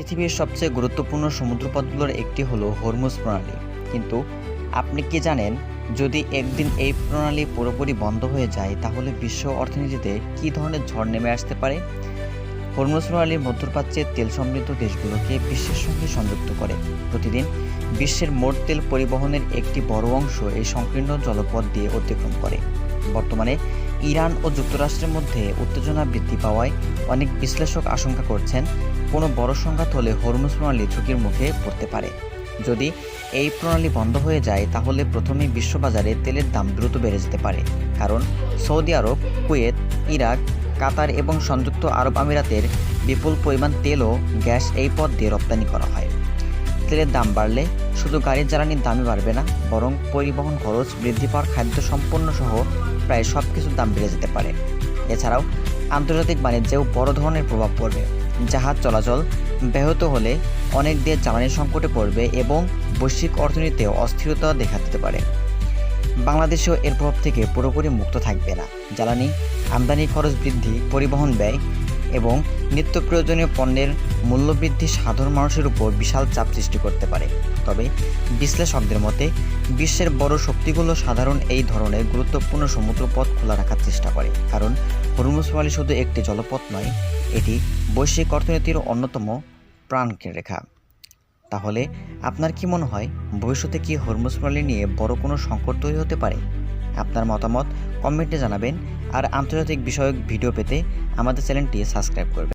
পৃথিবীর সবচেয়ে গুরুত্বপূর্ণ সমুদ্রপথগুলোর একটি হলো হরমুজ প্রণালী। কিন্তু আপনি কি জানেন, যদি একদিন এই প্রণালী পুরোপুরি বন্ধ হয়ে যায় তাহলে বিশ্ব অর্থনীতিতে কী ধরনের ঝড় নেমে আসতে পারে? হরমুজ প্রণালীর মধ্যপ্রাচ্যের তেল সমৃদ্ধ দেশগুলোকে বিশ্বের সঙ্গে সংযুক্ত করে। প্রতিদিন বিশ্বের মোট তেল পরিবহনের একটি বড় অংশ এই সংকীর্ণ জলপথ দিয়ে অতিক্রম করে। বর্তমানে ইরান ও যুক্তরাষ্ট্রের মধ্যে উত্তেজনা বৃদ্ধি পাওয়ায় অনেক বিশ্লেষক আশঙ্কা করছেন, কোনো বড় সংঘাত হলে হরমুজ প্রণালী ঝুঁকির মুখে পড়তে পারে। যদি এই প্রণালী বন্ধ হয়ে যায় তাহলে প্রথমেই বিশ্ববাজারে তেলের দাম দ্রুত বেড়ে যেতে পারে, কারণ সৌদি আরব, কুয়েত, ইরাক, কাতার এবং সংযুক্ত আরব আমিরাতের বিপুল পরিমাণ তেল ও গ্যাস এই পথ দিয়ে রপ্তানি করা হয়। তেলের দাম বাড়লে শুধু গাড়ির জ্বালানির দামই বাড়বে না, বরং পরিবহন খরচ, বৃদ্ধি পাওয়ার খাদ্য সম্পন্ন সহ প্রায় সব কিছুর দাম বেড়ে যেতে পারে। এছাড়াও আন্তর্জাতিক বাণিজ্যেও বড় ধরনের প্রভাব পড়বে। জাহাজ চলাচল ব্যাহত হলে অনেক দেশ জ্বালানি সংকটে পড়বে এবং বৈশ্বিক অর্থনীতিতে অস্থিরতা দেখা দিতে পারে। বাংলাদেশেও এর প্রভাব থেকে পুরোপুরি মুক্ত থাকবে না। জ্বালানি আমদানি খরচ বৃদ্ধি, পরিবহন ব্যয় এবং নিত্য প্রয়োজনীয় পণ্যের মূল্যবৃদ্ধি সাধারণ মানুষের উপর বিশাল চাপ সৃষ্টি করতে পারে। তবে বিশ্লেষকদের মতে বিশ্বের বড় শক্তিগুলো সাধারণ এই ধরনের গুরুত্বপূর্ণ সমুদ্রপথ খোলা রাখার চেষ্টা করে, কারণ হরমুজ প্রণালী শুধু একটি জলপথ নয়, এটি বৈশ্বিক অর্থনীতির অন্যতম প্রাণরেখা। তাহলে আপনার কি মনে হয়, ভবিষ্যতে কি হরমুজ প্রণালী নিয়ে বড় কোনো সংকট তৈরি হতে পারে? আপনার মতামত কমেন্টে জানাবেন, আর আন্তর্জাতিক বিষয়ক ভিডিও পেতে আমাদের চ্যানেলটি সাবস্ক্রাইব করবেন।